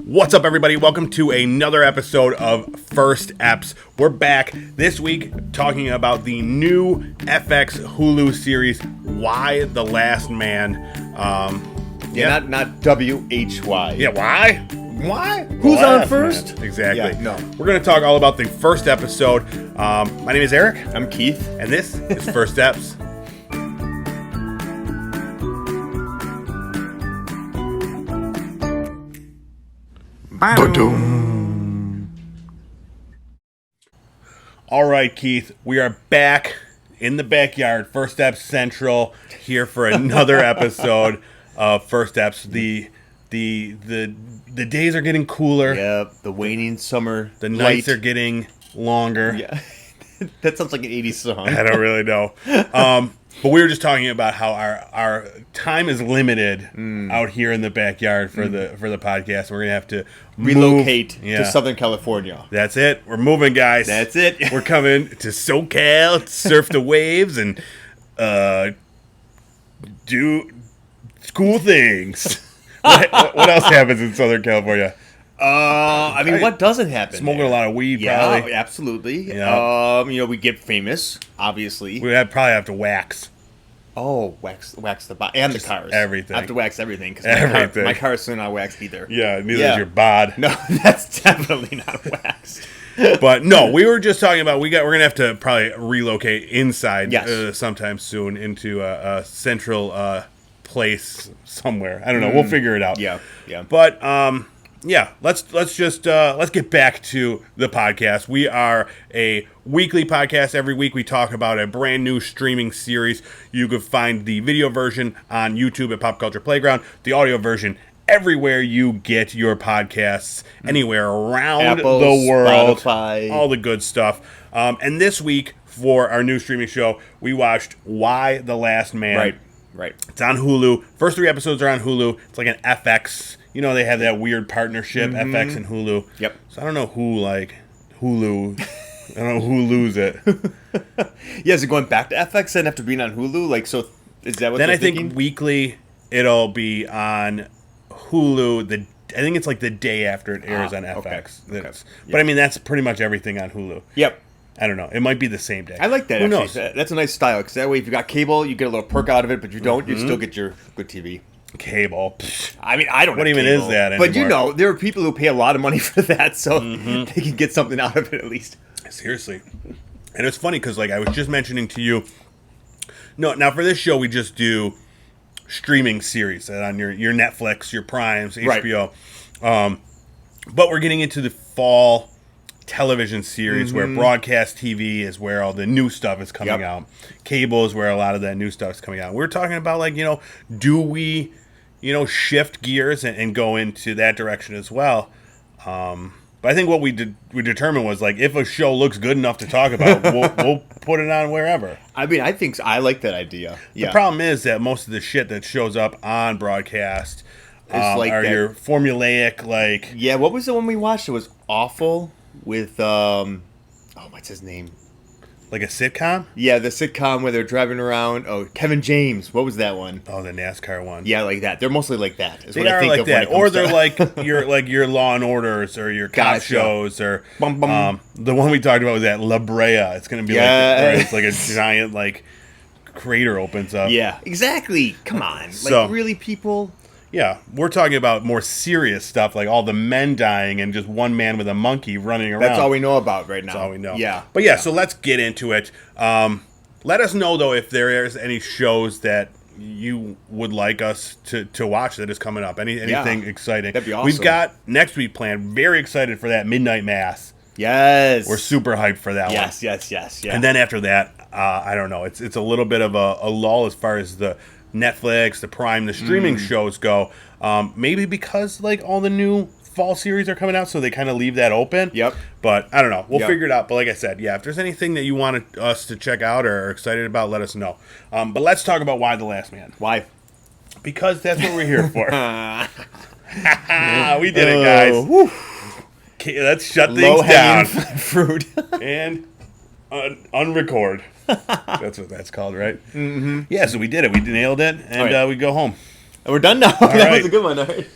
What's up, everybody? Welcome to another episode of First Eps. We're back this week talking about the new FX Hulu series, Why the Last Man. Not W-H-Y. Yeah, why? Why? Who's on first? Man. Exactly. Yeah, no. We're going to talk all about the first episode. My name is Eric. I'm Keith. And this is First Eps. All right, Keith, we are back in the backyard, First Eps Central, here for another episode of First Eps. The days are getting cooler. Yep, the waning summer. The nights are getting longer. Yeah, that sounds like an 80s song. I don't really know. But we were just talking about how our time is limited out here in the backyard for the podcast. We're gonna have to relocate move. to Southern California. That's it. We're moving, guys. That's it. We're coming to SoCal, to surf the waves, and do cool things. What else happens in Southern California? What doesn't happen? Smoking a lot of weed, yeah, probably. Absolutely. Yeah. We get famous, obviously. We'd probably have to wax. Oh, wax the body and just the cars. Everything. I have to wax everything because my car is still not waxed either. Yeah, neither is your bod. No, that's definitely not waxed. But no, we were just talking about we're gonna have to probably relocate inside sometime soon into a central place somewhere. I don't know. We'll figure it out. Yeah. But let's get back to the podcast. We are a weekly podcast. Every week we talk about a brand new streaming series. You can find the video version on YouTube at Pop Culture Playground, the audio version everywhere you get your podcasts, anywhere around Apple, the world, Spotify, all the good stuff. And this week for our new streaming show, we watched Why the Last Man. Right. It's on Hulu. First 3 episodes are on Hulu. It's like an FX. You know, they have that weird partnership, FX and Hulu. Yep. So I don't know who, Hulu. I don't know who lose it. Yeah, is it going back to FX and after being on Hulu? So is that what then they're I think thinking? weekly it'll be on Hulu. I think it's like the day after it airs on FX. Okay. But I mean, that's pretty much everything on Hulu. Yep. I don't know. It might be the same day. I like that. Who actually. knows? That's a nice style because that way, if you got cable, you get a little perk out of it. But you don't, you still get your good TV. Cable. I mean, I don't. What have even cable, is that anymore? But you know, there are people who pay a lot of money for that, so they can get something out of it at least. Seriously. And it's funny because, I was just mentioning to you. No, now for this show, we just do streaming series on your Netflix, your Primes, HBO. Right. But we're getting into the fall television series where broadcast TV is where all the new stuff is coming out. Cable is where a lot of that new stuff is coming out. We're talking about do we, shift gears and go into that direction as well. But I think what we determined was if a show looks good enough to talk about, we'll put it on wherever. I mean, I like that idea. The problem is that most of the shit that shows up on broadcast are your formulaic Yeah, what was the one we watched? It was awful. With what's his name? Like a sitcom? Yeah, the sitcom where they're driving around. Oh, Kevin James. What was that one? Oh, the NASCAR one. Yeah, like that. They're mostly like that. They are like that, or they're your Law and Orders or your cop shows or the one we talked about was that La Brea. It's going to be where it's like a giant crater opens up. Yeah, exactly. Come on, really, people. Yeah, we're talking about more serious stuff, like all the men dying and just one man with a monkey running around. That's all we know about right now. That's all we know. Yeah. But so let's get into it. Let us know, though, if there is any shows that you would like us to watch that is coming up. Anything exciting. That'd be awesome. We've got next week planned. Very excited for that Midnight Mass. Yes. We're super hyped for that one. Yes. Yeah. And then after that, I don't know. It's a little bit of a lull as far as the Netflix, the Prime, the streaming shows go. Maybe because all the new fall series are coming out, so they kind of leave that open. Yep. But I don't know. We'll figure it out. But like I said, if there's anything that you want us to check out or are excited about, let us know. But let's talk about Why the Last Man. Why? Because that's what we're here for. We did it, guys. Okay, let's shut things down. Fruit. And unrecord. That's what that's called, right? Mm-hmm. Yeah, so we did it. We nailed it, and we go home. And we're done now. That was a good one. All right.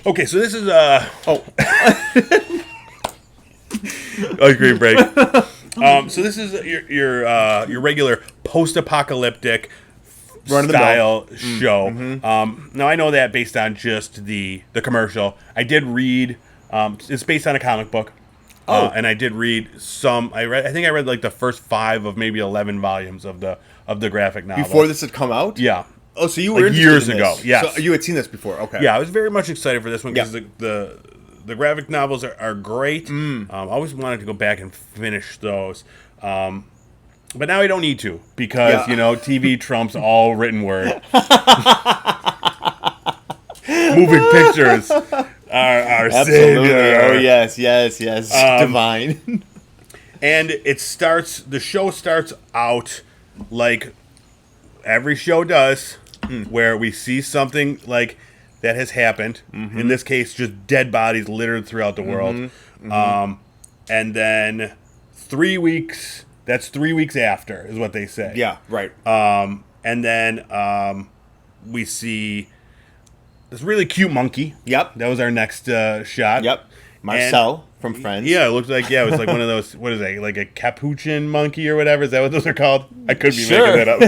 Okay, so this is Oh. green break. So this is your regular post-apocalyptic style show. Now I know that based on just the commercial. I did read. It's based on a comic book. And I did read some. I think I read like the first 5 of maybe 11 volumes of the graphic novel Before this had come out. Yeah. Oh, so you were like interested years in ago. this. Yes. So you had seen this before. Okay. Yeah, I was very much excited for this one because Yeah. the graphic novels are great. I always wanted to go back and finish those. But now I don't need to because, TV trumps all written word. Moving pictures are Absolutely. savior. Oh, yes. Divine. And the show starts out like every show does, where we see something like that has happened. In this case, just dead bodies littered throughout the world. And then 3 weeks, that's 3 weeks after, is what they say. Yeah, right. And then we see this really cute monkey. Yep. That was our next shot. Yep. Marcel from Friends. Yeah, it looked like, it was like one of those, what is that, like a capuchin monkey or whatever? Is that what those are called? I could be making that up.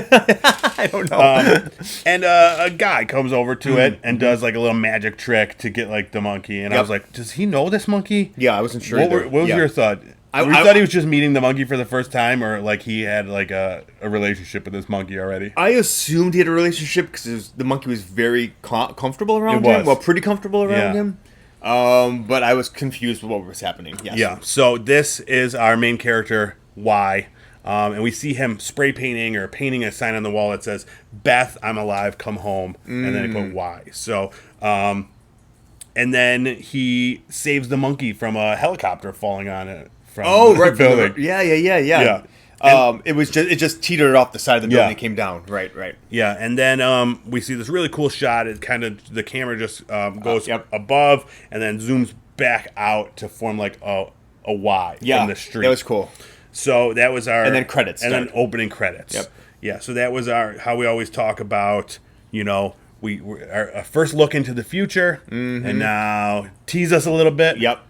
I don't know. And a guy comes over to it and does like a little magic trick to get like the monkey. And I was like, does he know this monkey? Yeah, I wasn't sure. What was your thought? We thought he was just meeting the monkey for the first time, or like he had like a relationship with this monkey already? I assumed he had a relationship because the monkey was very comfortable around It was. him. Well, pretty comfortable around Yeah. him. But I was confused with what was happening. Yes. Yeah. So this is our main character, Y. And we see him spray painting or painting a sign on the wall that says, "Beth, I'm alive, come home." And then he put Y. So, and then he saves the monkey from a helicopter falling on it from the building. Yeah. It just teetered off the side of the building and came down. Right. Yeah, and then we see this really cool shot. It kind of, the camera just goes above and then zooms back out to form like a Y in the street. That was cool. So that was our... And then credits. And then opening credits. Yep. Yeah, so that was how we always talk about, our first look into the future, and now tease us a little bit. Yep.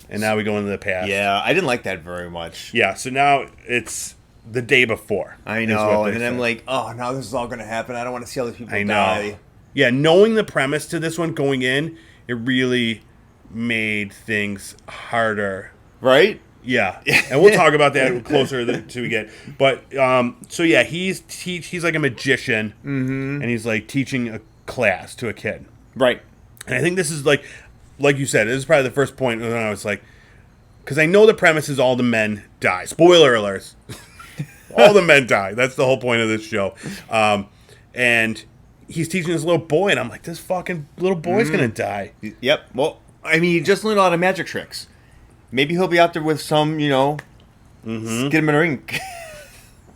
And now we go into the past. Yeah, I didn't like that very much. Yeah, so now it's the day before. I know, and then I'm like, oh, now this is all going to happen. I don't want to see all these people die. Yeah, knowing the premise to this one going in, it really made things harder. Right? Yeah, and we'll talk about that closer to we get. But so yeah, he's like a magician, and he's like teaching a class to a kid. Right. And I think this is like you said, this is probably the first point when I was like, because I know the premise is all the men die. Spoiler alerts. All the men die. That's the whole point of this show. And he's teaching this little boy, and I'm like, this fucking little boy's gonna die. Yep. Well, I mean, he just learned a lot of magic tricks. Maybe he'll be out there with some, get him in a ring.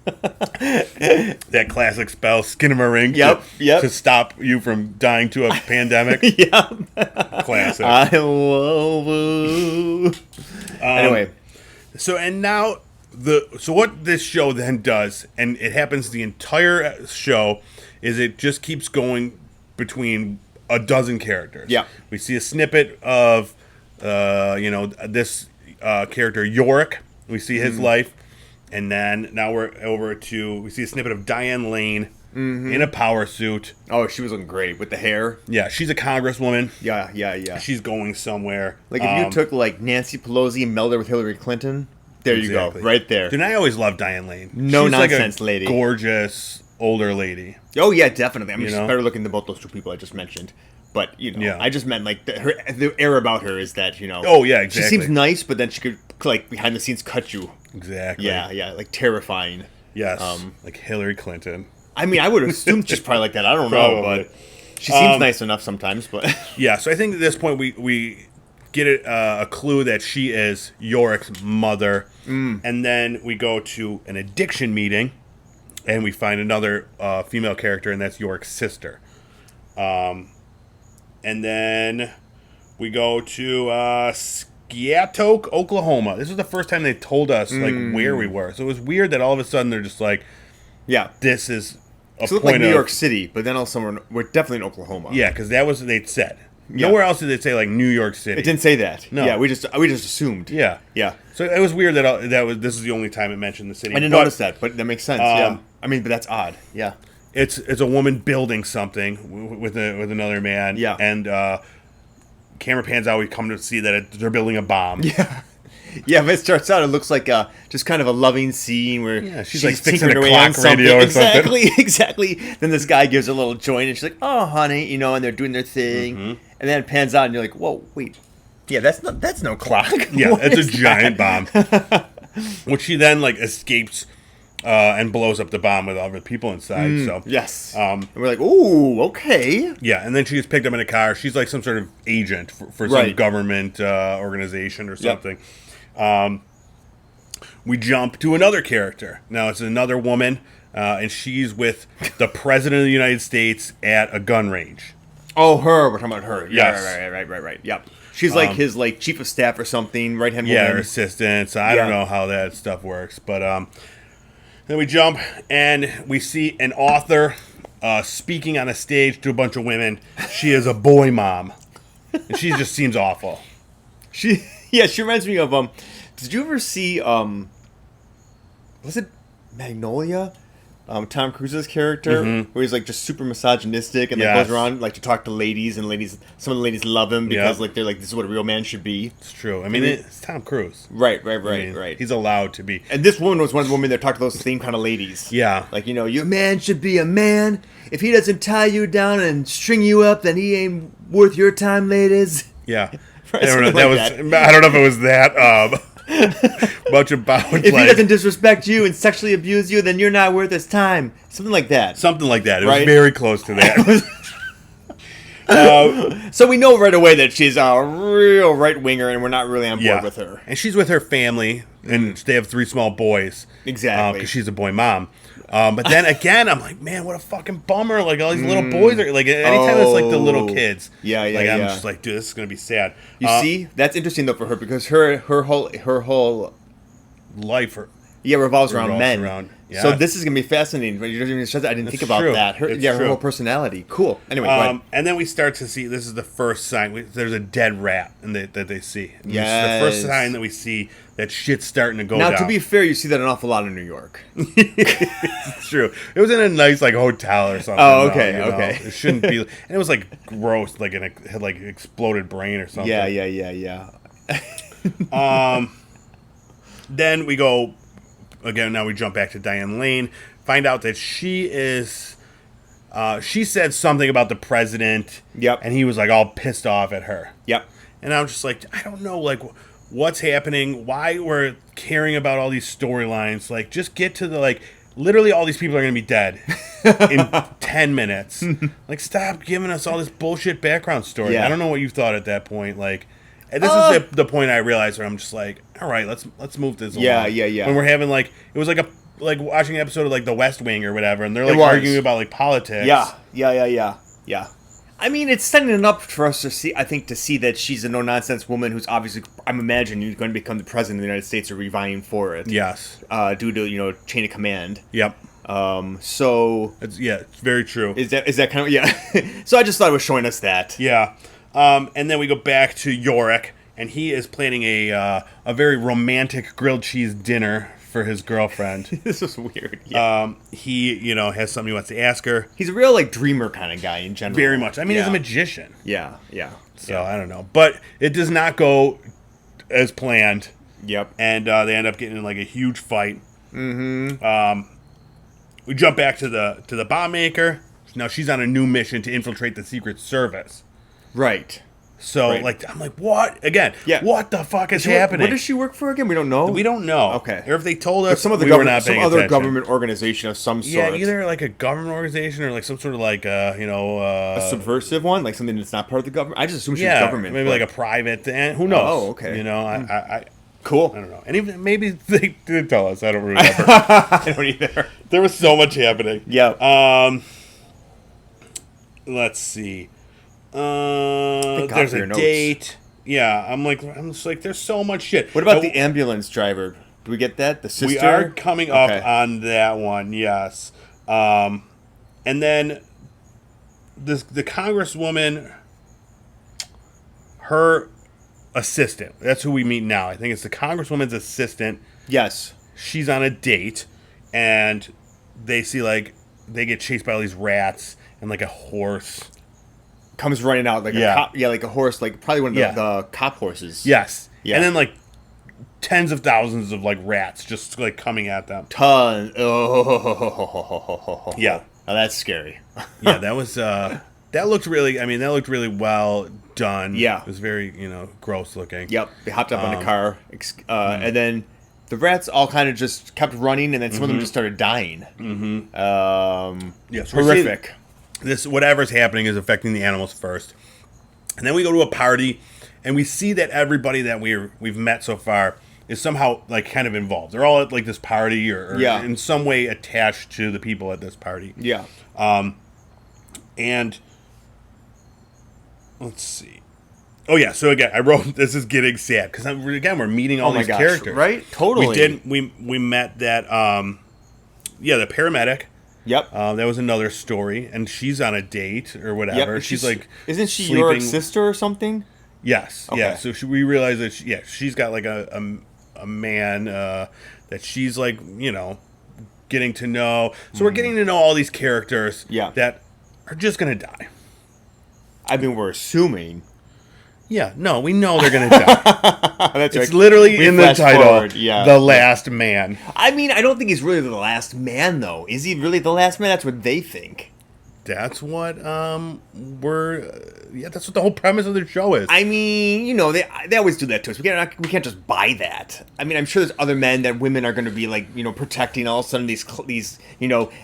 That classic spell, skin him a ring. Yep. To stop you from dying to a pandemic. Yep. Classic. I love you. Anyway. So, and now, so what this show then does, and it happens the entire show, is it just keeps going between a dozen characters. Yeah. We see a snippet of, this character, Yorick. We see his life. And then now we see a snippet of Diane Lane in a power suit. Oh, she was looking great with the hair. Yeah, she's a congresswoman. Yeah. She's going somewhere. Like if you took like Nancy Pelosi and melded her with Hillary Clinton, there you go, right there. Dude, I always loved Diane Lane. No she's nonsense like a lady. Gorgeous older lady. Oh yeah, definitely. I mean, she's know? better looking than both those two people I just mentioned. But Yeah. I just meant like the air about her is that Oh yeah, exactly. she seems nice, but then she could like behind the scenes cut you. Exactly. Yeah, like terrifying. Yes. Like Hillary Clinton. I mean, I would assume she's probably like that. I don't know, but she seems nice enough sometimes. But yeah, so I think at this point we get a clue that she is Yorick's mother, and then we go to an addiction meeting, and we find another female character, and that's Yorick's sister. And then we go to Skiatoke, Oklahoma. This was the first time they told us like where we were, so it was weird that all of a sudden they're just like, yeah, this is a so it looked point like New of York City, but then also we're definitely in Oklahoma. Yeah, because that was what they'd said. Nowhere else did it say like New York City. It didn't say that. No. Yeah, we just assumed. Yeah. Yeah. So it was weird this is the only time it mentioned the city. I didn't notice that, but that makes sense. Yeah. I mean, but that's odd. Yeah. It's a woman building something with another man. Yeah. And camera pans out. We come to see that they're building a bomb. Yeah. Yeah, but it starts out, it looks like just kind of a loving scene where she's like fixing tinkering a away on clock radio or something. Exactly. Then this guy gives a little joint, and she's like, "Oh, honey," and they're doing their thing, and then it pans out, and you're like, "Whoa, wait, yeah, that's no clock." Yeah, it's a giant bomb, which she then like escapes and blows up the bomb with all the people inside. So yes, and we're like, "Ooh, okay." Yeah, and then she gets picked up in a car. She's like some sort of agent for some government organization or something. Yep. We jump to another character. Now it's another woman, and she's with the President of the United States at a gun range. Oh, her. We're talking about her. Yes. Yeah, right. Yep. She's like his like chief of staff or something, right hand woman. Yeah, her assistant. So I don't know how that stuff works, but then we jump and we see an author speaking on a stage to a bunch of women. She is a boy mom, and she just seems awful. She reminds me of did you ever see was it Magnolia? Tom Cruise's character, where he's like just super misogynistic and like goes around like to talk to ladies, and some of the ladies love him because like they're like, this is what a real man should be. It's true. I mean, it's Tom Cruise. Right. Right. He's allowed to be. And this woman was one of the women that talked to those same kind of ladies. Yeah. Like, your man should be a man. If he doesn't tie you down and string you up, then he ain't worth your time, ladies. Yeah. I don't know if it was that. Much about if he doesn't disrespect you and sexually abuse you, then you're not worth his time. Something like that. It was very close to that. So we know right away that she's a real right winger, and we're not really on board with her. And she's with her family, and they have 3 small boys. Exactly, because she's a boy mom. But then again, I'm like, man, what a fucking bummer! Like all these little boys are like, anytime it's like the little kids, I'm just like, dude, this is gonna be sad. You see, that's interesting though for her because her whole life revolves around men. So this is gonna be fascinating. I didn't think about that. Her whole personality. Cool. Anyway, go ahead. And then we start to see. This is the first sign. There's a dead rat that they see. Yes. This is the first sign that we see that shit's starting to go down. Now, to be fair, you see that an awful lot in New York. It's true. It was in a nice like hotel or something. Oh, okay, okay. It shouldn't be. And it was like gross, like it had like exploded brain or something. Yeah. Then we go again. Now we jump back to Diane Lane. Find out that she is. She said something about the president. Yep. And he was like all pissed off at her. Yep. And I was just like, I don't know, like, what's happening? Why we're caring about all these storylines? Like, just get to the, like, literally all these people are going to be dead in 10 minutes. Like, stop giving us all this bullshit background story. Yeah. I don't know what you thought at that point. Like, and this is the point I realized where I'm just like, all right, let's move this along. Yeah. When we're having, like, it was like watching an episode of, like, The West Wing or whatever, and they're, like, arguing about, like, politics. Yeah. I mean, it's setting it up for us to see, I think, that she's a no-nonsense woman who's obviously, I'm imagining, going to become the president of the United States or revying for it. Yes. Due to, chain of command. Yep. So... It's very true. Is that kind of... Yeah. So I just thought it was showing us that. Yeah. And then we go back to Yorick, and he is planning a very romantic grilled cheese dinner for his girlfriend. This is weird. Yeah. He, has something he wants to ask her. He's a real, dreamer kind of guy in general. Very much. I mean, he's a magician. Yeah. So, I don't know. But it does not go as planned. Yep. And they end up getting in, a huge fight. Mm-hmm. We jump back to the bomb maker. Now, she's on a new mission to infiltrate the Secret Service. Right. So, I'm like, what? Again, what the fuck is happening? What does she work for again? We don't know. We don't know. Okay. Or if they told us, some we were not paying other attention. government organization of some sort. Yeah, either a government organization or some sort of a subversive one, like something that's not part of the government. I just assume she's government. Maybe a private. Who knows? Oh, okay. I cool. I don't know. And even maybe they did tell us. I don't remember. I don't either. There was so much happening. Yeah. Let's see. There's a date. Yeah, I'm just like, there's so much shit. What about the ambulance driver? Do we get that? The sister? We are coming up on that one, yes. And then the congresswoman, her assistant. That's who we meet now. I think it's the congresswoman's assistant. Yes. She's on a date, and they see they get chased by all these rats, and like a horse comes running out like a cop, like a horse, like probably one of the cop horses. Yes. Yeah. And then like tens of thousands of like rats just like coming at them. Oh. Yeah. Oh, that's scary. Yeah, that was that looked really well done. Yeah. It was very, gross looking. Yep. They hopped up on the car, and then the rats all kind of just kept running, and then some of them just started dying. Yes, horrific. This whatever's happening is affecting the animals first, and then we go to a party, and we see that everybody that we've met so far is somehow like kind of involved. They're all at like this party or in some way attached to the people at this party. Yeah. And let's see. Oh yeah. So again, I wrote this is getting sad because again we're meeting all these characters, right? Totally. We met that. The paramedic. Yep. That was another story, and she's on a date or whatever. Yep. She's like, isn't she sleeping. your sister or something? Yes. Okay. Yeah. So we realize that she's got like a man that she's like getting to know. So we're getting to know all these characters. That are just gonna die. I mean, we're assuming. Yeah, no, we know they're going to die. That's it's literally in the title, forward, The Last Man. I mean, I don't think he's really the last man, though. Is he really the last man? That's what they think. That's what that's what the whole premise of the show is. I mean, they always do that to us. We can't just buy that. I mean, I'm sure there's other men that women are going to be like, protecting. All of a sudden, these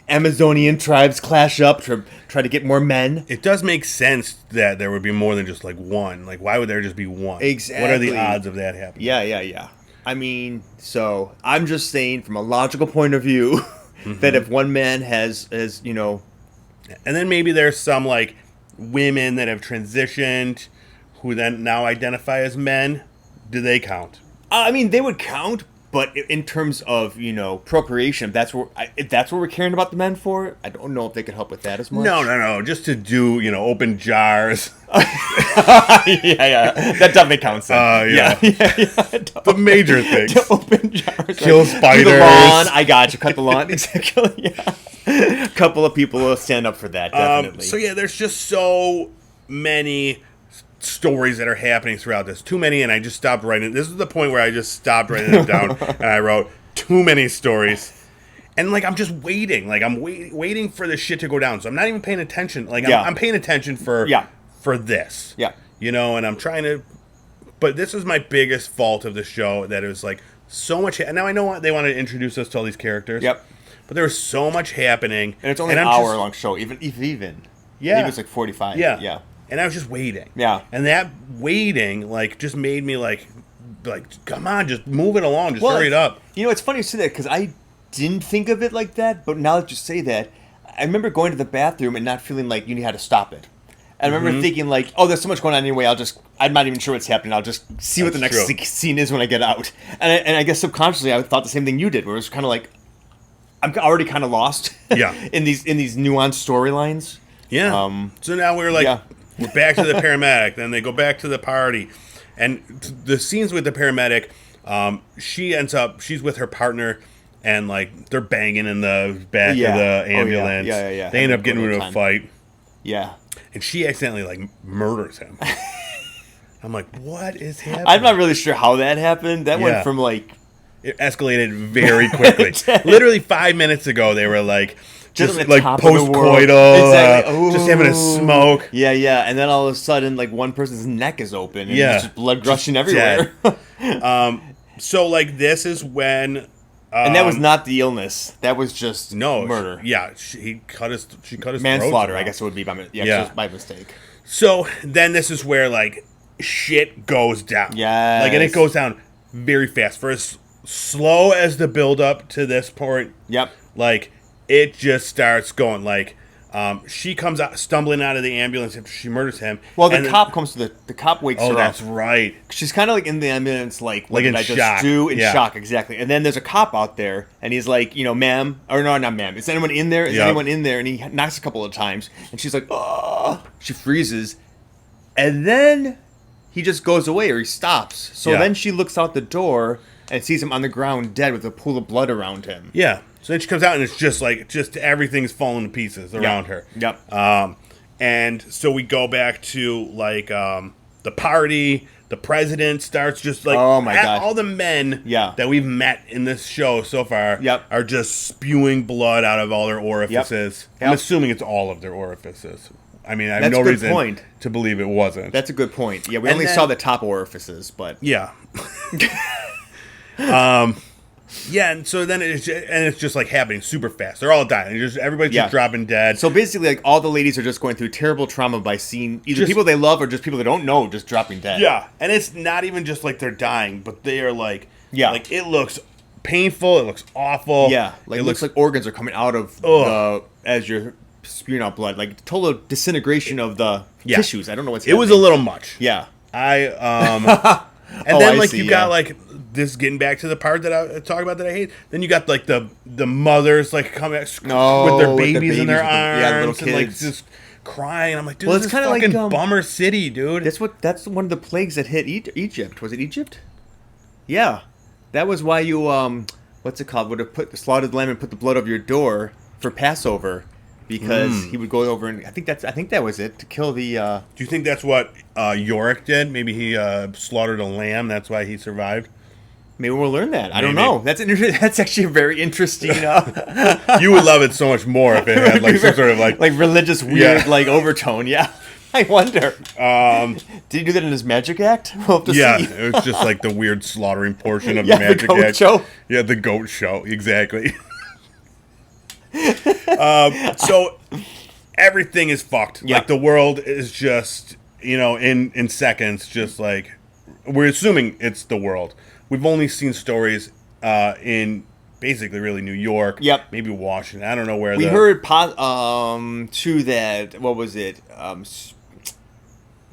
Amazonian tribes clash up to try to get more men. It does make sense that there would be more than just like one. Like, why would there just be one? Exactly. What are the odds of that happening? Yeah. I mean, so I'm just saying from a logical point of view that if one man has and then maybe there's some like women that have transitioned who then now identify as men. Do they count? I mean, they would count, but in terms of procreation, if that's what we're caring about the men for, I don't know if they could help with that as much. No. Just to do open jars. yeah. That definitely counts. Yeah. The major things. To open jars. Kill spiders. Do the lawn. I got you. Cut the lawn. Exactly. Yeah. A couple of people will stand up for that, definitely. So there's just so many stories that are happening throughout this. Too many, and I just stopped writing. This is the point where I just stopped writing them down, and I wrote too many stories. And I'm just waiting. I'm waiting for this shit to go down. So I'm not even paying attention. I'm paying attention for this. Yeah. And I'm trying to. But this is my biggest fault of the show, that it was so much. And now I know they wanted to introduce us to all these characters. Yep. But there was so much happening. And it's only an hour-long show, even. Yeah. Even it's 45. Yeah. And I was just waiting. Yeah. And that waiting, just made me, come on, just move it along. Just hurry it up. It's funny you say that, because I didn't think of it like that, but now that you say that, I remember going to the bathroom and not feeling like you knew how to stop it. I remember thinking, there's so much going on anyway, I'm not even sure what's happening. I'll just see what the next scene is when I get out. And I guess subconsciously I thought the same thing you did, where it was kind of like, I'm already kind of lost. Yeah. in these nuanced storylines. Yeah. So now we're we're back to the paramedic. Then they go back to the party, and the scenes with the paramedic. She's with her partner, and they're banging in the back of the ambulance. Yeah. They end up getting into a fight. Yeah. And she accidentally murders him. I'm like, what is happening? I'm not really sure how that happened. That went from it escalated very quickly. Literally 5 minutes ago, they were just post-coital, exactly. Just having a smoke. Yeah, and then all of a sudden, one person's neck is open, and there's just blood gushing everywhere. So, this is when... and that was not the illness. That was just murder. She cut his manslaughter, throat. I guess it would be by mistake. So, then this is where, shit goes down. Yeah. And it goes down very fast. For as slow as the build-up to this point. Yep. It just starts going she comes out stumbling out of the ambulance after she murders him. Well, the cop comes to the cop wakes her up. Oh, that's right. She's kind of in the ambulance, what did I just shock. do? In shock, exactly. And then there's a cop out there, and he's ma'am, or no, not ma'am. Is anyone in there? Is anyone in there? And he knocks a couple of times, and she's oh, she freezes, and then he just goes away or he stops. So Yeah. then she looks out the door and sees him on the ground dead with a pool of blood around him. Yeah. So then she comes out and it's just everything's falling to pieces around her. Yep. And so we go back to the party. The president starts just Oh my God. all the men Yeah. that we've met in this show so far Yep. are just spewing blood out of all their orifices. Yep. I'm assuming it's all of their orifices. I mean, I have That's no a good reason point. to believe it wasn't. That's a good point. Yeah, we And only then- saw the top orifices, but Yeah. Yeah, and so then it's just like happening super fast. They're all dying. Everybody's Yeah. just dropping dead. so basically, like all the ladies are just going through terrible trauma by seeing either Just- people they love or just people they don't know just dropping dead. Yeah, and it's not even just like they're dying, but they are Yeah. like it looks painful. It looks awful. Yeah, like it it looks like organs are coming out of Ugh. as you're spewing out blood, like total disintegration of the Yeah. tissues. I don't know what's It was a happening. little much. Yeah. And Oh, then I like see, you yeah. got like this getting back to the part that I talk about that I hate. Then you got like the mothers like coming with their babies in their arms, yeah, little and like kids. just crying. I'm like, dude, Well, this it's is kinda like, fucking Bummer City, dude. That's one of the plagues that hit Egypt. Was it Egypt? Yeah, that was why you what's it called? Would have put the slaughtered lamb and put the blood over your door for Passover, because he would go over and I think that was it, to kill the. Do you think that's what Yorick did? Maybe he slaughtered a lamb. That's why he survived. Maybe we'll learn that. I don't Maybe. know. That's actually a very interesting. You would love it so much more if it had like some sort of like religious weird Yeah. like overtone. Yeah, I wonder. Did he do that in his magic act? We'll have to yeah, see. it was just like the weird slaughtering portion of Yeah, the magic goat act. show. Yeah, the goat show, exactly. So everything is fucked. Yeah. Like the world is just, in seconds, just like we're assuming it's the world. We've only seen stories in basically really New York. Yep. Maybe Washington. I don't know where We heard too that what was it?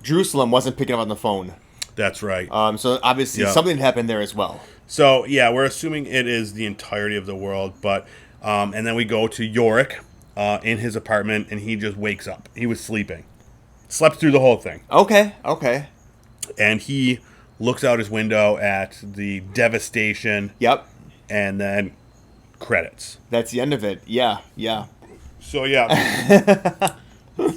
Jerusalem wasn't picking up on the phone. That's right. So obviously Yeah. something happened there as well. So yeah, we're assuming it is the entirety of the world, but and then we go to Yorick in his apartment, and he just wakes up. He was sleeping, slept through the whole thing, Okay. and he looks out his window at the devastation, Yep. and then credits. That's the end of it. Yeah. So yeah,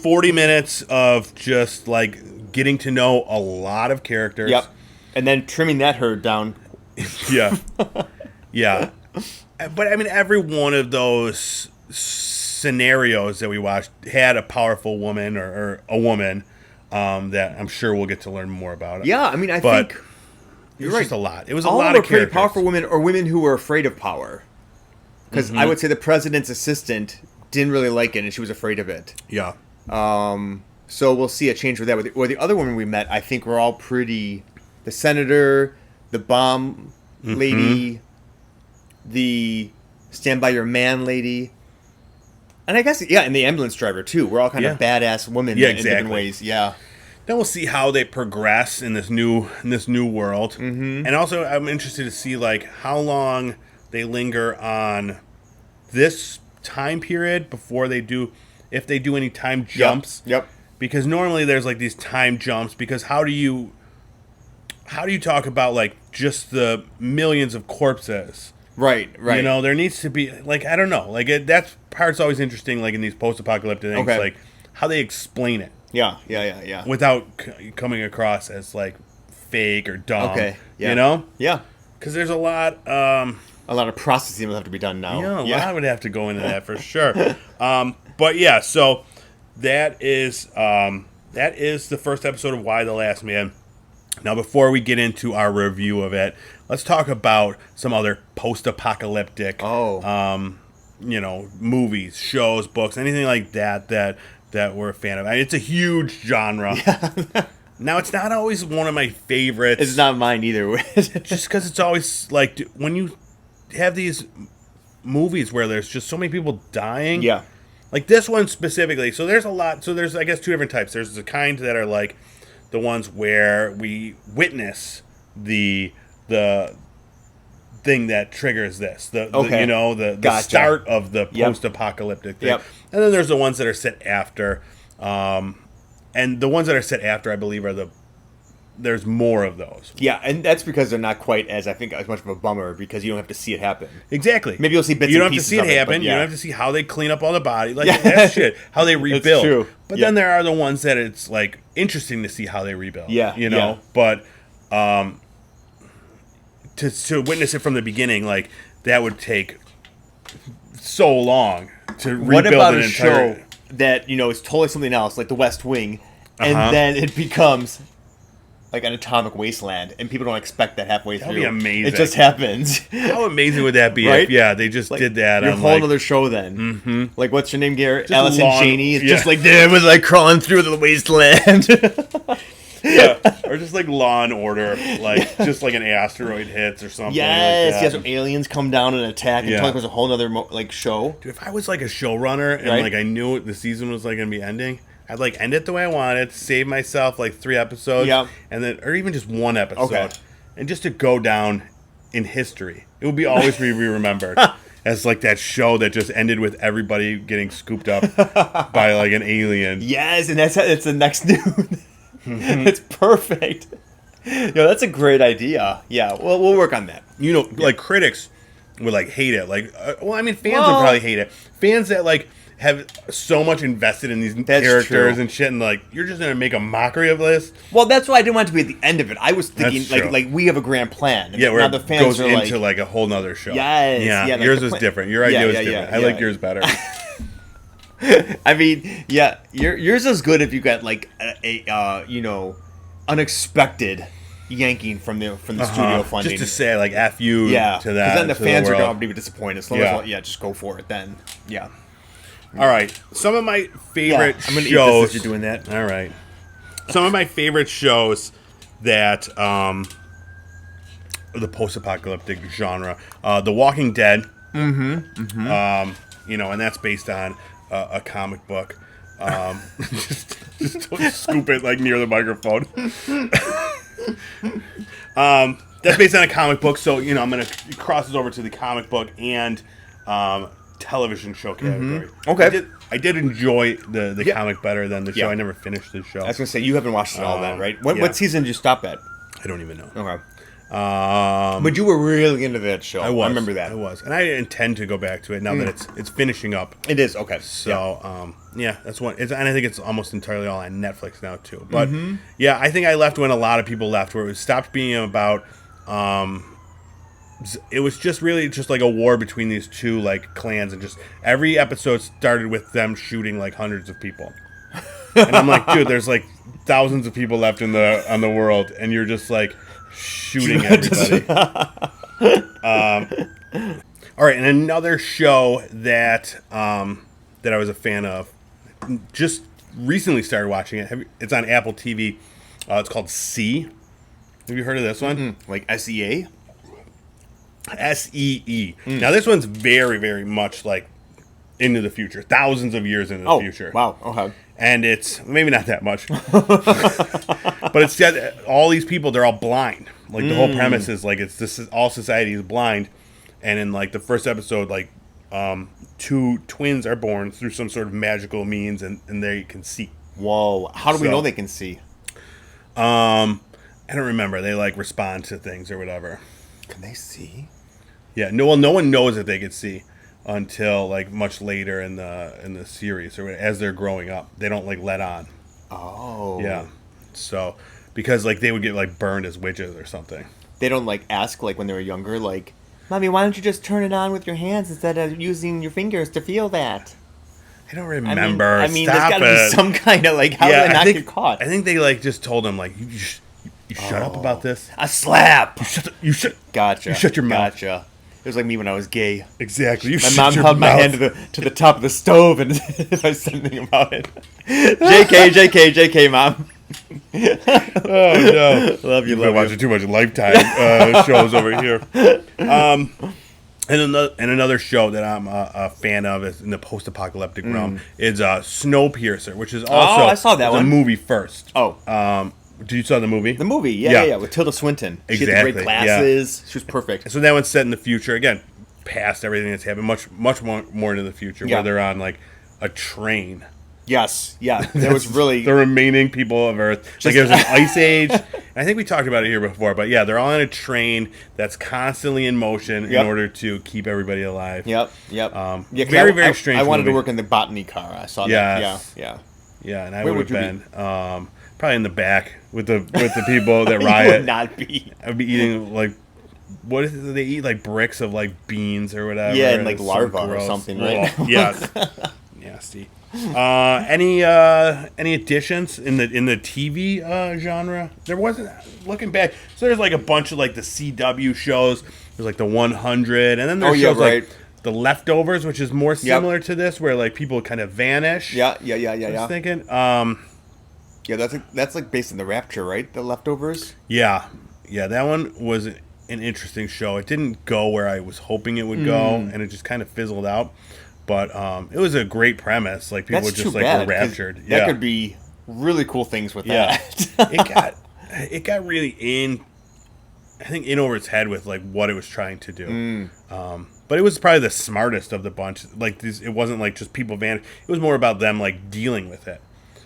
40 minutes of just like getting to know a lot of characters. Yep. And then trimming that herd down. Yeah. Yeah. But I mean, every one of those scenarios that we watched had a powerful woman or a woman that I'm sure we'll get to learn more about. Yeah, I mean, I But think It was just a lot. It was a all lot of them of were pretty characters. powerful women or women who were afraid of power. Because I would say the president's assistant didn't really like it, and she was afraid of it. Yeah. So we'll see a change with that. Or the other women we met, I think, were all pretty. The senator, the bomb lady, the stand by your man lady, and I guess and the ambulance driver too. We're all kind of badass women in different ways. Yeah. Then we'll see how they progress in this new world, and also I'm interested to see like how long they linger on this time period before they do, if they do any time jumps. Yep. Because normally there's like these time jumps. Because how do you talk about like just the millions of corpses? Right. You know, there needs to be like, I don't know, like that part's always interesting. Like in these post-apocalyptic things, Okay. like how they explain it. Yeah. Without coming across as like fake or dumb. Okay. Yeah. You know? Yeah. Because there's a lot. A lot of processing will have to be done now. Yeah, a lot would have to go into that for sure. But yeah, so that is the first episode of Why the Last Man. Now, before we get into our review of it, let's talk about some other post-apocalyptic, movies, shows, books, anything like that we're a fan of. I mean, it's a huge genre. Now, it's not always one of my favorites. It's not mine either. Just because it's always like when you have these movies where there's just so many people dying. Yeah. Like this one specifically. So there's a lot. So there's, I guess, two different types. There's the kind that are like the ones where we witness the thing that triggers this. The Gotcha. start of the post-apocalyptic thing. Yep. And then there's the ones that are set after. And the ones that are set after, I believe, are the there's more of those. Yeah, and that's because they're not quite as much of a bummer because you don't have to see it happen. Exactly. Maybe you'll see bits You don't and have to pieces see it happen. but You don't have to see how they clean up all the body. Like Yeah. that shit. How they rebuild. true. But Yeah. then there are the ones that it's like interesting to see how they rebuild. Yeah, You know? yeah. But to witness it from the beginning, like that would take so long to rebuild What about an a entire show that, is totally something else, like The West Wing, and Uh-huh. then it becomes like an atomic wasteland, and people don't expect that halfway through. That'd be amazing. It just happens. How amazing would that be? Right? If, yeah, they just Like, did that your on whole like other show then. Mm-hmm. Like, what's your name, Garrett? Just Allison long- Cheney. It's yeah. just like, there was like crawling through the wasteland. yeah, or just like Law and Order, like just like an asteroid hits or something. Yes, like yes, that. some aliens come down and attack, and Yeah. like, it was a whole other show. Dude, if I was like a showrunner and Right? like I knew the season was like gonna be ending, I'd like end it the way I wanted, save myself like 3 episodes, Yeah. and then or even just 1 episode, Okay. and just to go down in history. It would be always be remembered as like that show that just ended with everybody getting scooped up by like an alien. Yes, and it's the next news. It's perfect. That's a great idea. Yeah, well, we'll work on that. You know, like critics would like hate it. Like, well, I mean, fans would Well- probably hate it. Fans that like have so much invested in these characters true. and shit, and like you're just gonna make a mockery of this. Well, that's why I didn't want it to be at the end of it. I was thinking That's true. like we have a grand plan. And Yeah, where now it the fans goes are into like, like a whole nother show. Yes, yeah. yeah, like Yours the was plan- different. Your idea was yeah, different. yeah, I like yeah. yours better. I mean, yeah, yours is good if you got like a unexpected yanking from the studio funding. Just to say like F you yeah, to that. because then the to fans are world. going to be disappointed. So Yeah. just go for it then. Yeah. All right, some of my favorite I'm gonna shows. eat this as you're doing that. All right, some of my favorite shows that the post-apocalyptic genre, The Walking Dead. And that's based on a comic book. Just don't scoop it like near the microphone. That's based on a comic book, so I'm gonna cross this over to the comic book and television show category. Okay. I did enjoy the Yeah. comic better than the show. Yeah. I never finished the show. I was gonna say you haven't watched it all then, right? yeah. What season did you stop at? I don't even know. Okay. But But you were really into that show. I was. I remember that. I was, and I intend to go back to it now that it's finishing up. It is okay. So, that's one. And I think it's almost entirely all on Netflix now too. But yeah, I think I left when a lot of people left, where it stopped being about. It was just really just like a war between these two like clans, and just every episode started with them shooting like hundreds of people. And I'm like, dude, there's like thousands of people left on the world, and you're just like shooting everybody. All right, and another show that that I was a fan of, just recently started watching it. It's on Apple TV. It's called See. Have you heard of this one? Like SEA? SEE. Now this one's very, very much like into the future, thousands of years into the future. Wow. Okay. And it's maybe not that much, but it's got all these people. They're all blind. Like the whole premise is like all society is blind, and in like the first episode, like 2 twins are born through some sort of magical means, and they can see. Whoa. How do we So- know they can see? I don't remember. They like respond to things or whatever. Can they see? Yeah, no one knows that they could see until like much later in the series or as they're growing up. They don't like let on. Oh. Yeah, so because like they would get like burned as witches or something. They don't like ask like when they were younger, like, Mommy, why don't you just turn it on with your hands instead of using your fingers to feel that? I don't remember. I mean, Stop there's got to it. be some kind of like how do they not get caught? I think they like just told him like you shut up about this. A slap. You shut. Gotcha. You shut your mouth. Gotcha. It was like me when I was gay. Exactly. You My shut mom your held my mouth. hand to the top of the stove, and if I said anything about it, JK, Mom. Oh no! Love you, You've been love watching you. too much Lifetime shows over here. And another show that I'm a fan of is in the post-apocalyptic realm is Snowpiercer, which is also I saw that the one. movie first. Oh, Did you saw the movie? the movie, Yeah. yeah, with Tilda Swinton. She had the Exactly, great glasses. She was perfect. So that one's set in the future again, past everything that's happened, much more into the future, Yeah. where they're on like a train Yes, yeah. There was really the remaining people of Earth. Like it was an ice age. I think we talked about it here before, but yeah, they're all on a train that's constantly in motion in order to keep everybody alive. Yep. Very strange. I wanted movie. to work in the botany car. I saw Yes. that. Yeah, and I Where would have would you been probably in the back with the people that You riot. would not be. I'd be eating like what is it? They eat like bricks of like beans or whatever. Yeah, and like It's larvae or gross. something, right? Oh, yes, nasty. Any additions in the TV genre? There wasn't. Looking back, so there's like a bunch of like the CW shows. There's like the 100, and then there's shows like The Leftovers, which is more similar to this, where like people kind of vanish. Yeah. I was thinking. Yeah, that's like based on The Rapture, right? The Leftovers. Yeah, that one was an interesting show. It didn't go where I was hoping it would go, and it just kind of fizzled out. But it was a great premise. Like people just like were raptured. That could be really cool things with that. it got really in over its head with like what it was trying to do. But it was probably the smartest of the bunch. Like it wasn't like just people vanish. It was more about them like dealing with it.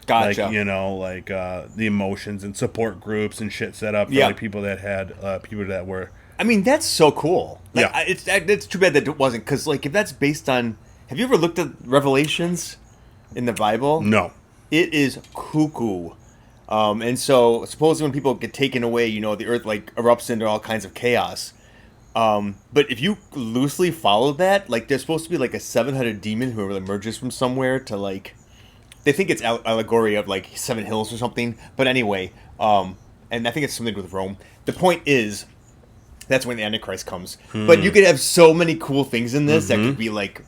Gotcha. Like the emotions and support groups and shit set up for like people that had people that were. I mean, that's so cool. Like, Yeah, it's too bad that it wasn't, because like if that's based on. Have you ever looked at Revelations in the Bible? No. It is cuckoo. And so supposedly when people get taken away, the earth like erupts into all kinds of chaos. But if you loosely follow that, like there's supposed to be like a 700 demon who emerges from somewhere to like, they think it's allegory of like 7 hills or something. But anyway, and I think it's something with Rome. The point is, that's when the Antichrist comes. But you could have so many cool things in this that could be like,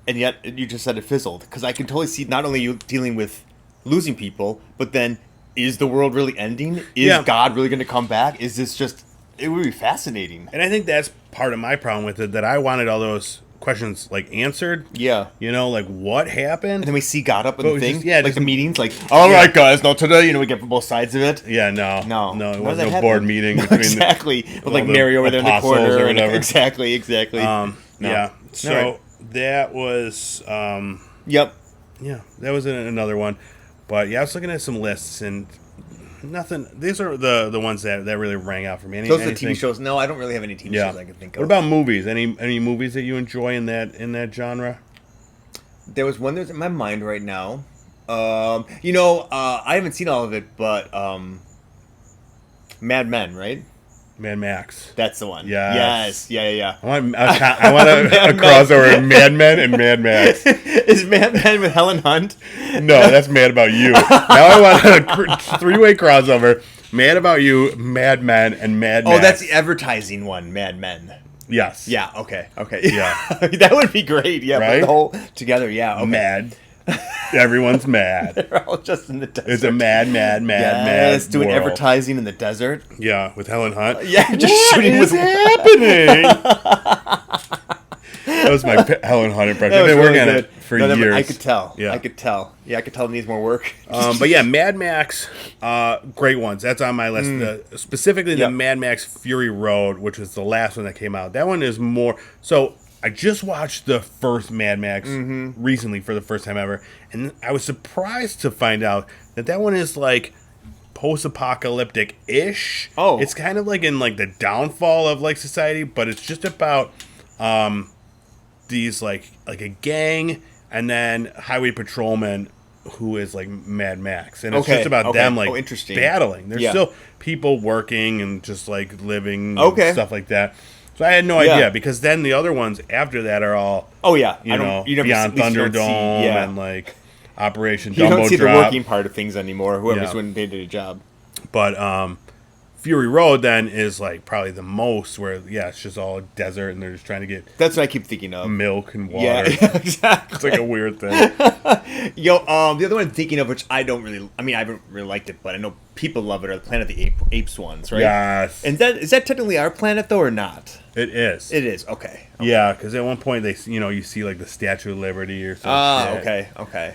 and yet you just said it fizzled. Because I can totally see not only you dealing with losing people, but then is the world really ending? Is God really going to come back? Is this just... It would be fascinating. And I think that's part of my problem with it, that I wanted all those questions like answered. Yeah. Like what happened? And then we see God up in the thing. Just, like the meetings. Like, all right, guys, now today, we get from both sides of it. Yeah, no. It wasn't a board meeting No, between exactly. With like Mary over there in the corner. Or whatever. Exactly. No. Yeah. So right. that was... Yep. Yeah, that was another one. But yeah, I was looking at some lists and nothing. These are the ones that really rang out for me. Those are the TV shows. No, I don't really have any TV shows I can think of. What about movies? Any movies that you enjoy in that genre? There was one that's in my mind right now. I haven't seen all of it, but Mad Men, right? Mad Max. That's the one. Yes. Yeah. I want a crossover of Mad Men and Mad Max. Is Mad Men with Helen Hunt? No, that's Mad About You. Now I want a 3-way crossover. Mad About You, Mad Men, and Mad Max. Oh, that's the advertising one, Mad Men. Yes. Yeah, okay. Yeah. That would be great, yeah. Right? Put the whole together, yeah. Okay. Mad. Everyone's mad. They're all just in the desert. It's a mad Yes, doing world. Advertising in the desert. Yeah, with Helen Hunt. Yeah, just what shooting is with happening? That was my Helen Hunt impression. I've been working on it for years. I could tell. Yeah. I could tell. Yeah, I could tell it needs more work. But yeah, Mad Max, great ones. That's on my list. Specifically, the Mad Max Fury Road, which was the last one that came out. That one is more... So, I just watched the first Mad Max recently for the first time ever, and I was surprised to find out that one is like post-apocalyptic-ish. Oh. It's kind of like in like the downfall of like society, but it's just about these like a gang and then highway patrolmen who is like Mad Max, and it's just about them like battling. There's still people working and just like living and stuff like that. So I had no idea, because then the other ones after that are all Beyond Thunderdome and like Operation Dumbo Drop. You don't see the working part of things anymore. Whoever's when they did a job. But Fury Road then is like probably the most where it's just all desert and they're just trying to get that's what I keep thinking of, milk and water. Yeah, exactly. It's like a weird thing. The other one I'm thinking of, which I haven't really liked it, but I know people love it, are the Planet of the Apes ones, right? Yes. And is that technically our planet though, or not? It is. It is. Okay. Yeah, because at one point they you see like the Statue of Liberty or something. Okay.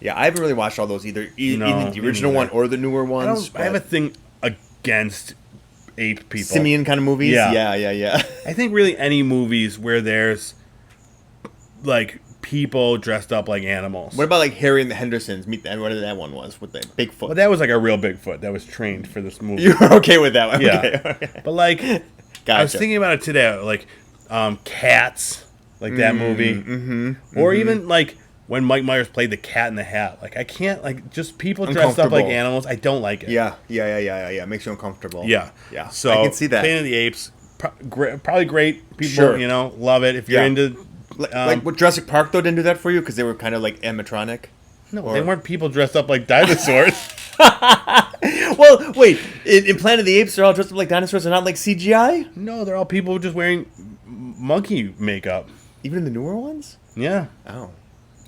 Yeah, I haven't really watched all those either the original one or the newer ones. I have a thing against ape people. Simian kind of movies? Yeah. Yeah. I think really any movies where there's like people dressed up like animals. What about like Harry and the Hendersons? Meet the, whatever that one was with the Bigfoot. Well, that was like a real Bigfoot that was trained for this movie. You were okay with that one? Yeah. Okay. But like, Gotcha. I was thinking about it today, like Cats, like that movie, or even like when Mike Myers played the Cat in the Hat. Like I can't like just people dressed up like animals. I don't like it. Yeah. Makes you uncomfortable. Yeah. So I can see that. Planet of the Apes, probably great. People, Sure. love it. If you're into like what Jurassic Park though didn't do that for you because they were kind of like animatronic. No, they weren't people dressed up like dinosaurs. Well, wait. In Planet of the Apes, they're all dressed up like dinosaurs and not like CGI? No, they're all people just wearing monkey makeup. Even in the newer ones? Yeah. Oh.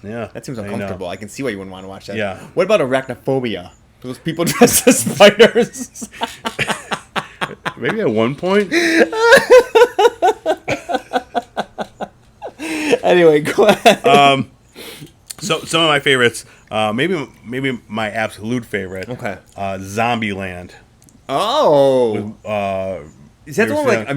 Yeah. That seems uncomfortable. I can see why you wouldn't want to watch that. Yeah. What about arachnophobia? Those people dressed as spiders. Maybe at one point. Anyway, go ahead. So some of my favorites, maybe my absolute favorite. Okay. Zombieland. Oh. Is that the one like that?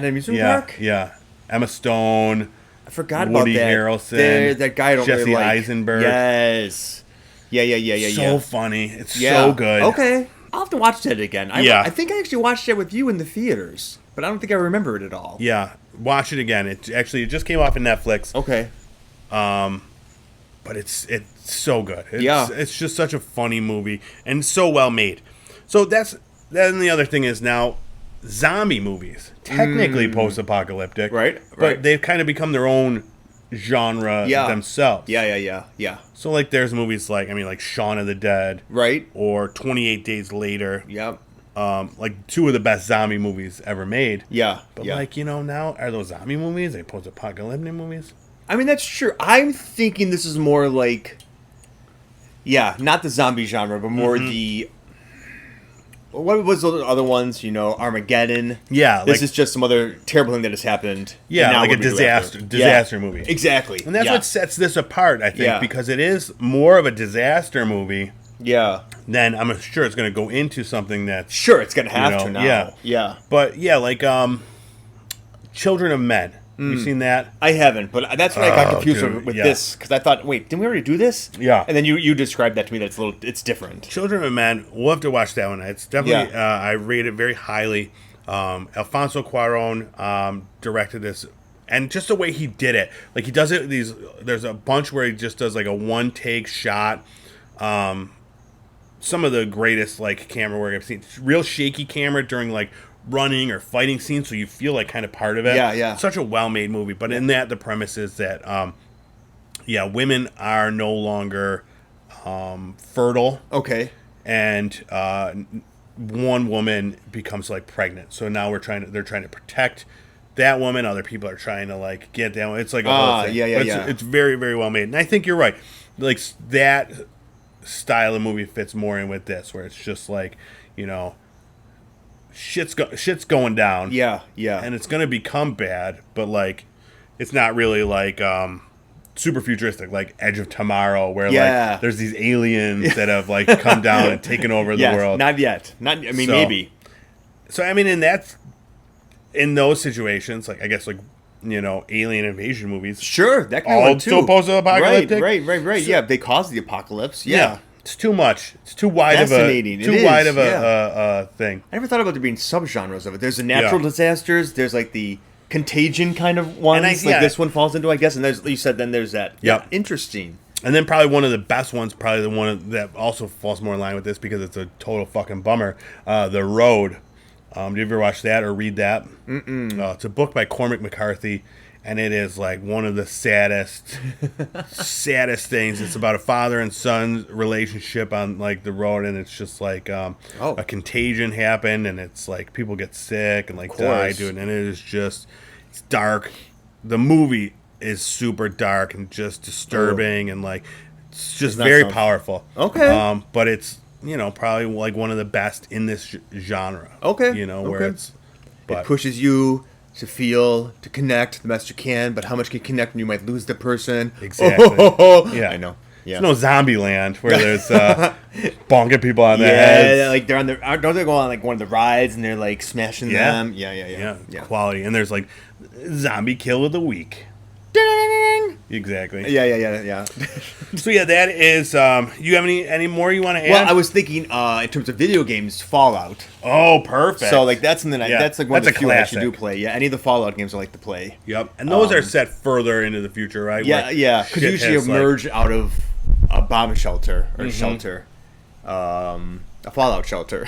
amusement park? Yeah. Emma Stone. I forgot Woody about that. Harrelson. That guy I don't Jesse really like. Eisenberg. Yes. Yeah. So funny. It's so good. Okay. I'll have to watch that again. I think I actually watched it with you in the theaters, but I don't think I remember it at all. Yeah. Watch it again. It just came off of Netflix. Okay. But it's so good. Yeah. It's just such a funny movie and so well made. So then the other thing is now zombie movies, technically post-apocalyptic, Right. But they've kind of become their own genre themselves. Yeah. So like there's movies like Shaun of the Dead, Right. or 28 Days Later. Yep. Like two of the best zombie movies ever made. Yeah. But now are those zombie movies? Are they post-apocalyptic movies? I mean, that's true. I'm thinking this is more like, not the zombie genre, but more the. What was the other ones? Armageddon. Yeah, this is just some other terrible thing that has happened. Yeah, like a disaster movie. Exactly, and that's what sets this apart, I think, because it is more of a disaster movie. Yeah. Then I'm sure it's going to go into something that's it's going to have to now. Yeah. But like Children of Men. You seen that? I haven't, but that's what I got confused with this because I thought, wait, didn't we already do this? Yeah. And then you described that to me. It's different. Children of Men. We'll have to watch that one. It's definitely I rate it very highly. Alfonso Cuarón directed this, and just the way he did it, like he does it. There's a bunch where he just does like a one take shot. Some of the greatest like camera work I've seen. Real shaky camera during like running or fighting scenes, so you feel like kind of part of it. Yeah. Such a well-made movie. But in that, the premise is that, women are no longer fertile. Okay. And one woman becomes like pregnant. So now they're trying to protect that woman. Other people are trying to like get that one. It's like a whole thing. It's very, very well made. And I think you're right. Like that style of movie fits more in with this, where it's just like, shit's going down. Yeah. And it's going to become bad, but like it's not really like super futuristic like Edge of Tomorrow where like there's these aliens that have like come down and taken over the world. Not yet. Maybe. So in those situations, like I guess like alien invasion movies. Sure, that kind of one too. Also post-apocalyptic. Right. So, they caused the apocalypse. Yeah. It's too much. It's too wide of a thing. I never thought about there being subgenres of it. There's the natural disasters. There's like the contagion kind of ones. Like this one falls into, I guess. And there's there's that. Yep. Interesting. And then probably one of the best ones, probably the one that also falls more in line with this because it's a total fucking bummer. The Road. Did you ever watch that or read that? It's a book by Cormac McCarthy. And it is like one of the saddest things. It's about a father and son relationship on like the road, and it's just like a contagion happened, and it's like people get sick and like die doing it. And it is just it's dark. The movie is super dark and just disturbing, and like it's just very powerful. Okay, but it's probably like one of the best in this genre. Okay, where it pushes you to feel, to connect the best you can, but how much can you connect when you might lose the person? Exactly. Yeah, I know. Yeah. It's no zombie land where there's bonking people on their heads. Yeah, like they're on don't they go on like one of the rides and they're like smashing them? Yeah. Quality. And there's like zombie kill of the week. Ding! Exactly. Yeah. So yeah, that is. You have any more you want to add? Well, I was thinking in terms of video games, Fallout. Oh, perfect. So like that's something that's like one of the few I actually do classic. play. Yeah, any of the Fallout games I like to play. Yep, and those are set further into the future, right? Yeah, Where because shit usually has, emerge out of a bomb shelter or shelter, a Fallout shelter.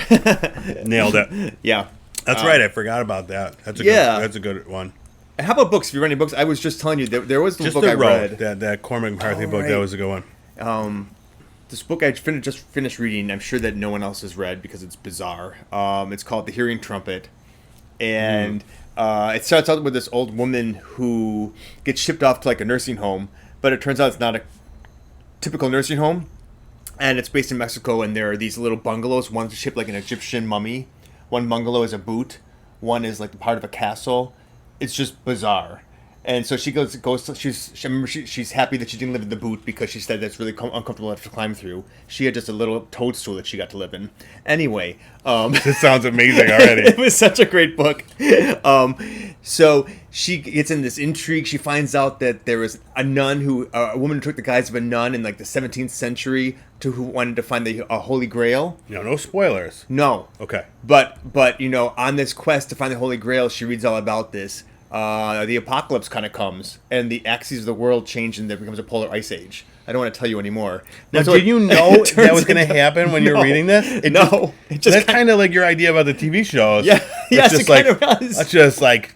Nailed it. Yeah, That's right. I forgot about that. That's a that's a good one. And how about books? If you read any books, I was just telling you there was the Just book the I Road, read. that Cormac McCarthy book. right. That was a good one. This book I just finished reading. I'm sure that no one else has read because it's bizarre. It's called The Hearing Trumpet, and it starts out with this old woman who gets shipped off to like a nursing home, but it turns out it's not a typical nursing home, and it's based in Mexico. And there are these little bungalows. One's shaped like an Egyptian mummy. One bungalow is a boot. One is like part of a castle. It's just bizarre. And so she goes. She's happy that she didn't live in the boot because she said that's really uncomfortable to climb through. She had just a little toadstool that she got to live in. Anyway, This sounds amazing already. it was such a great book. So she gets in this intrigue. She finds out that there was a nun a woman who took the guise of a nun in like the 17th century who wanted to find a Holy Grail. No spoilers. No. Okay. But on this quest to find the Holy Grail, she reads all about this. The apocalypse kind of comes, and the axes of the world change, and there becomes a polar ice age. I don't want to tell you anymore. Now, did you know that was going to happen when you were reading this? That's kind of like your idea about the TV shows. Yeah, yes, just it kind of was. Let's just like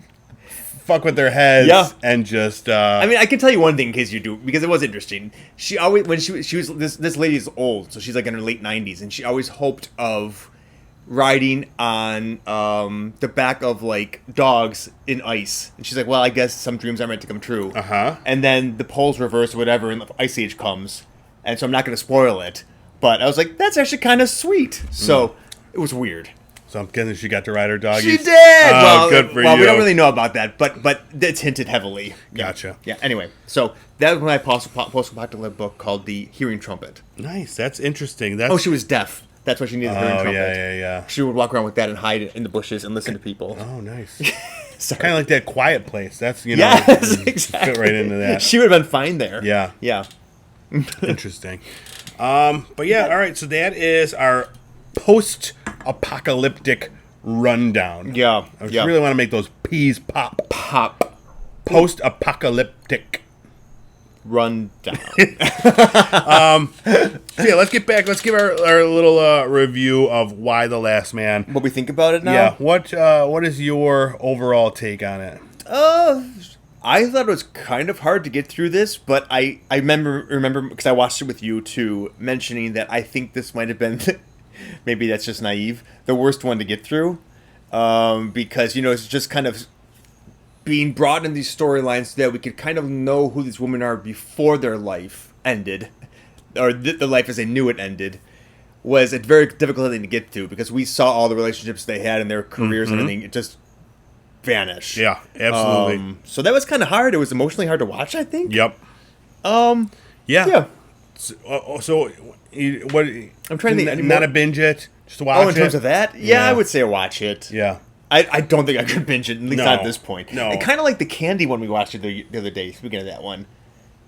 fuck with their heads and just. I mean, I can tell you one thing in case you do, because it was interesting. She always, when she was this lady is old, so she's like in her late 90s, and she always hoped of riding on the back of like dogs in ice, and she's like, well, I guess some dreams are meant to come true. And then the poles reverse or whatever, and the ice age comes, and so I'm not going to spoil it, but I was like, that's actually kind of sweet. So it was weird. So I'm guessing she got to ride her doggies. She did. Well, good for well, you. We don't really know about that, but it's hinted heavily. Gotcha. Yeah. Anyway, so that was my post-apocalyptic book called The Hearing Trumpet. Nice. That's interesting. She was deaf. That's why she needed the hearing trumpet. Yeah. She would walk around with that and hide in the bushes and listen to people. Oh, nice. Sorry. Kind of like that Quiet Place. That's yes, exactly. Fit right into that. She would have been fine there. Yeah. Interesting. But yeah, all right. So that is our post-apocalyptic rundown. Yeah. I really want to make those P's pop. Post-apocalyptic rundown. So yeah, let's get back. Let's give our little review of Why the Last Man. What we think about it now? Yeah. What is your overall take on it? I thought it was kind of hard to get through this, but I remember because I watched it with you too, mentioning that I think this might have been maybe that's just naive, the worst one to get through, because it's just kind of being brought in these storylines so that we could kind of know who these women are before their life ended, or the life as they knew it ended, was a very difficult thing to get through because we saw all the relationships they had in their careers and everything just vanish. Yeah, absolutely. So that was kind of hard. It was emotionally hard to watch, I think. Yep. Yeah. So what? I'm trying to think. Not a binge it. Just watch it. Oh, in terms of that, yeah, I would say watch it. Yeah. I don't think I could binge it, at least not at this point. No. And kind of like the Candy one we watched the other day, speaking of that one,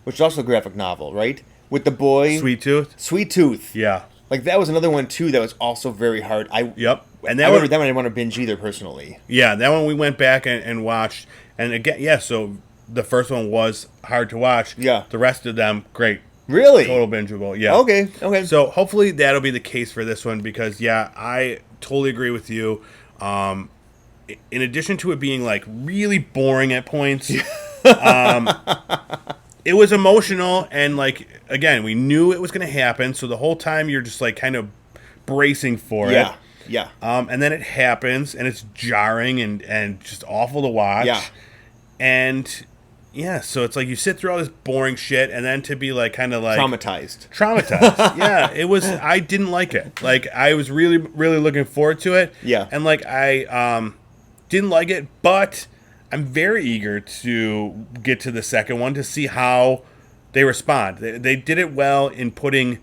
which is also a graphic novel, right? With the boy... Sweet Tooth. Yeah. Like, that was another one, too, that was also very hard. Yep. And that one I didn't want to binge either, personally. Yeah, that one we went back and watched. And again, so the first one was hard to watch. Yeah. The rest of them, great. Really? Total bingeable, yeah. Okay. So hopefully that'll be the case for this one because, yeah, I totally agree with you. In addition to it being like really boring at points, it was emotional and like again we knew it was going to happen, so the whole time you're just like kind of bracing for it. Yeah. And then it happens and it's jarring and just awful to watch. Yeah. And yeah, so it's like you sit through all this boring shit and then to be like kind of like Traumatized. Yeah, it was. I didn't like it. Like I was really looking forward to it. Yeah. And like I didn't like it, but I'm very eager to get to the second one to see how they respond. They did it well in putting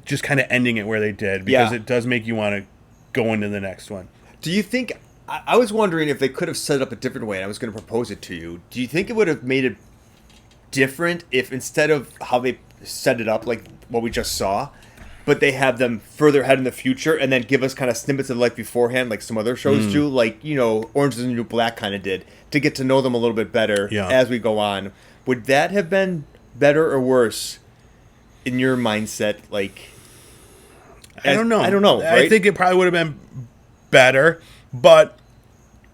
just kind of ending it where they did because it does make you want to go into the next one. Do you think... I was wondering if they could have set it up a different way, and I was going to propose it to you. Do you think it would have made it different if instead of how they set it up, like what we just saw, but they have them further ahead in the future and then give us kind of snippets of life beforehand, like some other shows do, like, Orange is the New Black kind of did, to get to know them a little bit better as we go on. Would that have been better or worse in your mindset? Like, I don't know. Right? I think it probably would have been better, but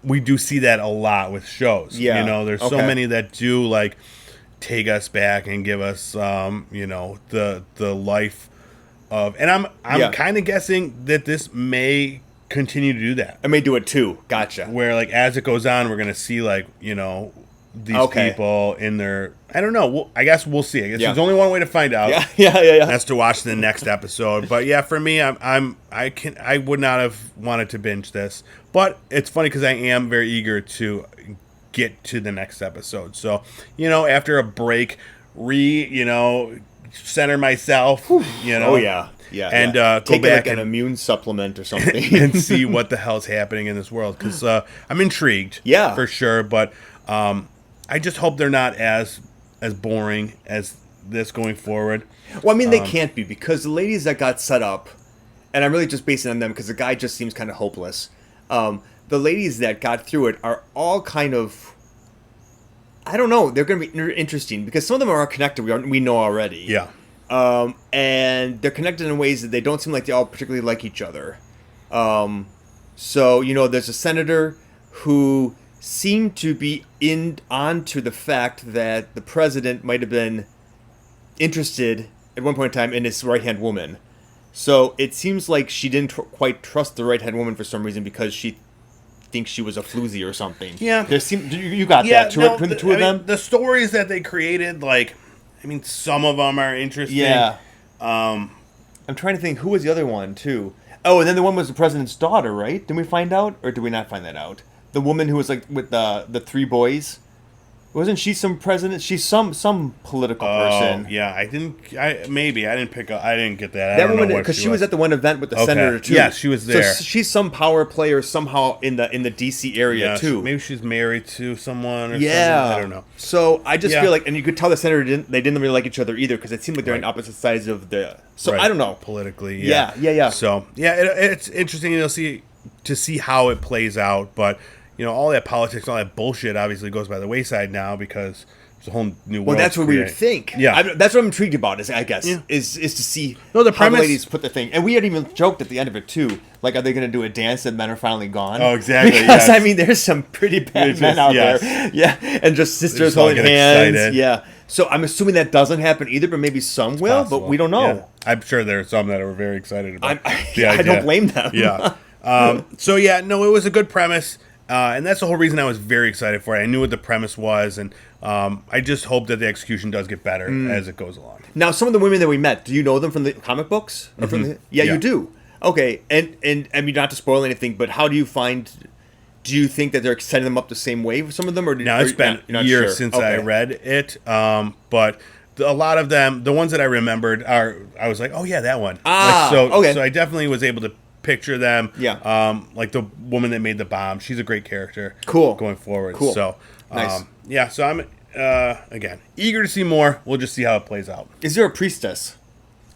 we do see that a lot with shows. Yeah. There's so many that do, like, take us back and give us, the life of, and I'm kind of guessing that this may continue to do that. I may do it too. Gotcha. Where, like, as it goes on, we're gonna see, like, these people in their, I don't know. I guess we'll see. I guess there's only one way to find out. Yeah. That's to watch the next episode. But yeah, for me, I would not have wanted to binge this. But it's funny because I am very eager to get to the next episode. So, after a break, center myself, Oh yeah. And take go back like an immune supplement or something and see what the hell's happening in this world, because I'm intrigued, for sure. But I just hope they're not as boring as this going forward. Well, I mean, they can't be, because the ladies that got set up, and I'm really just basing it on them because the guy just seems kind of hopeless. The ladies that got through it are all kind of, I don't know, they're going to be interesting because some of them are connected. We know already. Yeah. And they're connected in ways that they don't seem like they all particularly like each other. So, there's a senator who seemed to be onto the fact that the president might have been interested at one point in time in his right-hand woman. So it seems like she didn't quite trust the right-hand woman for some reason because she thinks she was a floozy or something. Yeah. You got that between the two of them? The stories that they created, like, some of them are interesting. Yeah. I'm trying to think, who was the other one, too? Oh, and then the one was the president's daughter, right? Did we find out? Or did we not find that out? The woman who was, like, with the three boys? Wasn't she some president? She's some political person. Yeah, I didn't pick up. I didn't get that. That woman, because she was at the one event with the senator too. Yeah, she was there. So she's some power player somehow in the DC area too. Maybe she's married to someone or something. I don't know. So I just feel like, and you could tell the senator didn't really like each other either, because it seemed like they're on opposite sides of the. So I don't know politically. Yeah. So it's interesting. To see how it plays out, but. All that politics, all that bullshit obviously goes by the wayside now because there's a whole new world. Well, that's what we would think. Yeah. That's what I'm intrigued about, is to see the how the ladies put the thing. And we had even joked at the end of it, too. Like, are they going to do a dance that men are finally gone? Oh, exactly. Because, there's some pretty bad men out there. Yeah. And just sisters holding hands. Excited. Yeah. So I'm assuming that doesn't happen either, but maybe some will, but we don't know. Yeah. I'm sure there are some that are very excited about I don't blame them. Yeah. It was a good premise. And that's the whole reason I was very excited for it. I knew what the premise was, and I just hope that the execution does get better as it goes along. Now, some of the women that we met, do you know them from the comic books? Or you do. Okay, and I mean, not to spoil anything, but how do you think that they're setting them up the same way for some of them? It's been years since I read it, but a lot of them, the ones that I remembered, I was like, oh yeah, that one. So I definitely was able to picture them. Like the woman that made the bomb. She's a great character. Cool. Going forward. Cool. So, nice. So I'm, again, eager to see more. We'll just see how it plays out. Is there a priestess?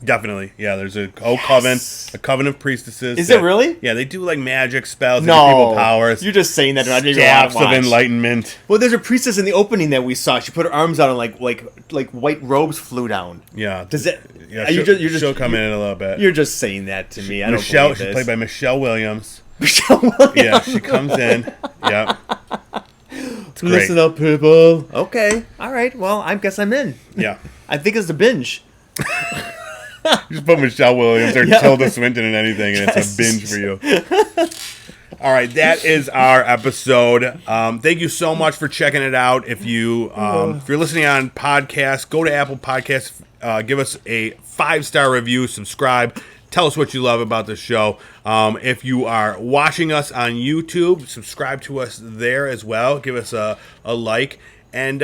Definitely. Yeah, there's a coven of priestesses. Is it really? Yeah, they do like magic spells and give people powers. You're just saying that. Staffs of enlightenment. Well, there's a priestess in the opening that we saw. She put her arms out and like white robes flew down. Yeah. Does that? Yeah, she'll come in a little bit. You're just saying that to me. I don't believe this. She's played by Michelle Williams. Michelle Williams. Yeah, she comes in. Yeah. Listen up, people. Okay. All right. Well, I guess I'm in. Yeah. I think it's the binge. Just put Michelle Williams or Tilda Swinton in anything, and it's a binge for you. All right, that is our episode. Thank you so much for checking it out. If you're listening on podcasts, go to Apple Podcasts. Give us a 5-star review. Subscribe. Tell us what you love about the show. If you are watching us on YouTube, subscribe to us there as well. Give us a like. And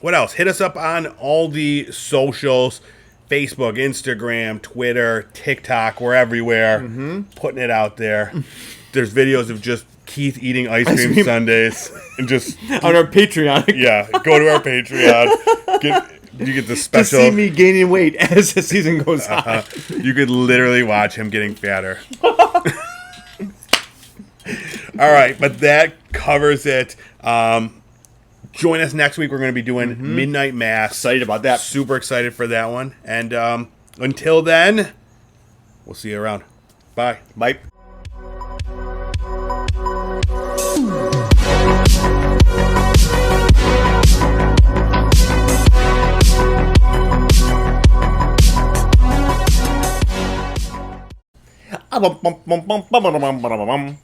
what else? Hit us up on all the socials. Facebook, Instagram, Twitter, TikTok. We're everywhere. Putting it out there. There's videos of just Keith eating ice cream sundaes and just on our Patreon. Yeah, go to our Patreon. You get the special. To see me gaining weight as the season goes on. You could literally watch him getting fatter. All right, but that covers it. Join us next week. We're going to be doing Midnight Mass. Excited about that. Super excited for that one. And until then, we'll see you around. Bye. Bye. Bum bum bum bum bum bum bum bum bum.